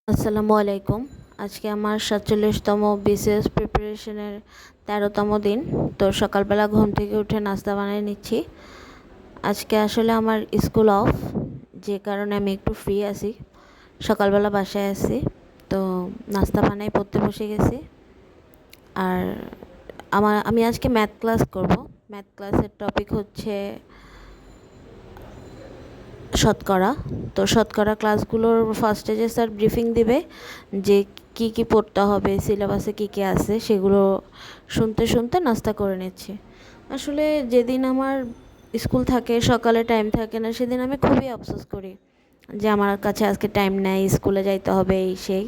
আসসালামু আলাইকুম। আজকে আমার 47তম বিসিএস প্রিপারেশনের 13তম দিন। তো সকালবেলা ঘুম থেকে উঠে নাস্তা বানিয়ে নিচ্ছি। আজকে আসলে আমার স্কুল অফ, যে কারণে আমি একটু ফ্রি আছি। সকালবেলা বাসায় আছি, তো নাস্তা বানাই পড়তে বসে গেছি। আর আমি আজকে ম্যাথ ক্লাস করব। ম্যাথ ক্লাসের টপিক হচ্ছে শতকরা। তো শতকরা ক্লাসগুলোর ফার্স্টে যে স্যার ব্রিফিং দিবে যে কি কি পড়তে হবে, সিলেবাসে কি কি আছে, সেগুলো শুনতে শুনতে নাস্তা করে নিচ্ছি। আসলে যেদিন আমার স্কুল থাকে, সকালে টাইম থাকে না, সেদিন আমি খুবই আফসোস করি যে আমার কাছে আজকে টাইম নেই, স্কুলে যাইতে হবে এই সেই।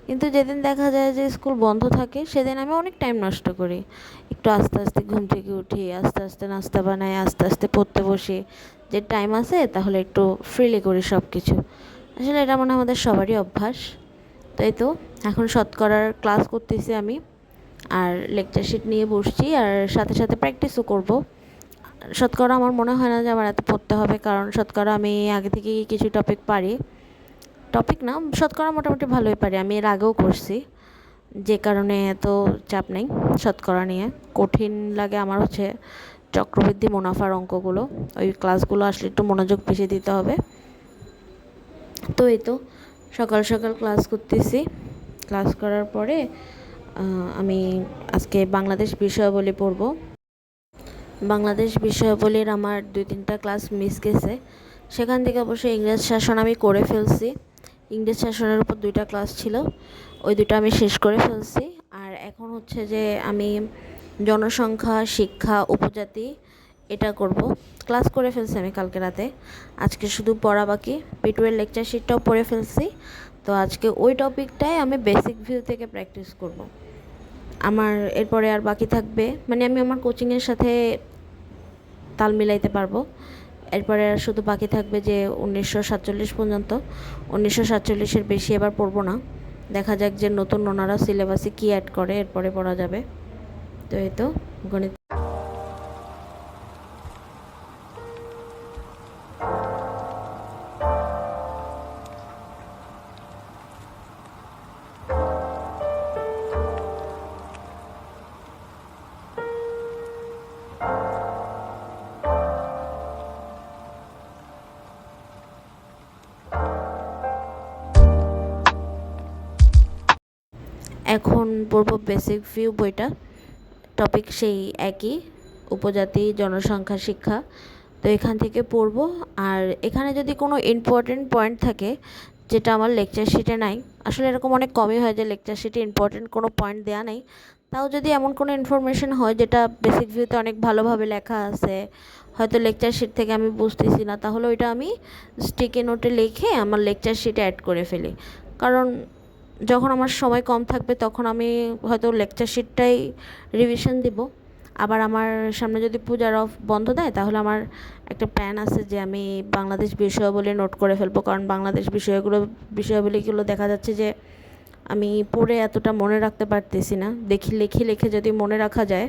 কিন্তু যেদিন দেখা যায় যে স্কুল বন্ধ থাকে, সেদিন আমি অনেক টাইম নষ্ট করি। একটু আস্তে আস্তে ঘুম থেকে উঠি, আস্তে আস্তে নাস্তা বানাই, আস্তে আস্তে পড়তে বসি। যে টাইম আছে তাহলে একটু ফ্রিলি করি সব কিছু। আসলে এটা মনে হয় আমাদের সবারই অভ্যাস। তাই তো এখন শতকরার ক্লাস করতেছি আমি, আর লেকচার শিট নিয়ে বসছি, আর সাথে সাথে প্র্যাকটিসও করব। শতকরা আমার মনে হয় না যে আমার এত পড়তে হবে, কারণ শতকরা আমি আগে থেকেই কিছু টপিক পারি। টপিক না, শতকরা মোটামুটি ভালোই পারি, আমি এর আগেও করছি, যে কারণে এত চাপ নেই শতকরা নিয়ে। কঠিন লাগে আমার হচ্ছে চক্রবৃদ্ধি মুনাফার অঙ্কগুলো। ওই ক্লাসগুলো আসলে একটু মনোযোগ বেশি দিতে হবে। তো এই তো সকাল সকাল ক্লাস করতেছি। ক্লাস করার পরে আমি আজকে বাংলাদেশ বিষয়াবলী পড়ব। বাংলাদেশ বিষয়াবলীর আমার 2-3টা ক্লাস মিস গেছে। সেখান থেকে অবশ্য ইংরেজ শাসন আমি করে ফেলছি। ইংরেজ শাসনের উপর 2টা ক্লাস ছিল, ওই 2টা আমি শেষ করে ফেলছি। আর এখন হচ্ছে যে আমি জনসংখ্যা, শিক্ষা, উপজাতি এটা করব। ক্লাস করে ফেলছি আমি কালকে রাতে, আজকে শুধু পড়া বাকি। পিটুয়ের লেকচার শিটটাও পড়ে ফেলছি। তো আজকে ওই টপিকটাই আমি বেসিক ভিউ থেকে প্র্যাকটিস করব। আমার এরপরে আর বাকি থাকবে, মানে আমি আমার কোচিংয়ের সাথে তাল মিলাইতে পারবো। এরপরে আর শুধু বাকি থাকবে যে 1947 পর্যন্ত। 1947-এর বেশি এবার পড়বো না, দেখা যাক যে নতুন ওনারা সিলেবাসে কী অ্যাড করে, এরপরে পড়া যাবে। তো এই তো গণিত। এখন পড়ব বেসিক ভিউ বইটা। টপিক সেই একই, উপজাতি, জনসংখ্যা, শিক্ষা। তো এখান থেকে পড়ব। আর এখানে যদি কোনো ইম্পর্টেন্ট পয়েন্ট থাকে যেটা আমার লেকচার শিটে নাই, আসলে এরকম অনেক কমই হয় যে লেকচার শিটে ইম্পর্টেন্ট কোনো পয়েন্ট দেওয়া নেই, তাও যদি এমন কোনো ইনফরমেশন হয় যেটা বেসিক ভিউতে অনেক ভালোভাবে লেখা আছে, হয়তো লেকচার শিট থেকে আমি বুঝতেছি না, তাহলে ওইটা আমি স্টিকি নোটে লিখে আমার লেকচার শিটে অ্যাড করে ফেলি। কারণ যখন আমার সময় কম থাকবে তখন আমি হয়তো লেকচার শিটটাই রিভিশন দিব। আবার আমার সামনে যদি পূজার অফ বন্ধ দেয়, তাহলে আমার একটা প্ল্যান আছে যে আমি বাংলাদেশ বিষয়াবলী নোট করে ফেলবো। কারণ বাংলাদেশ বিষয়াবলীগুলো দেখা যাচ্ছে যে আমি পড়ে এতটা মনে রাখতে পারতেছি না। লিখে যদি মনে রাখা যায়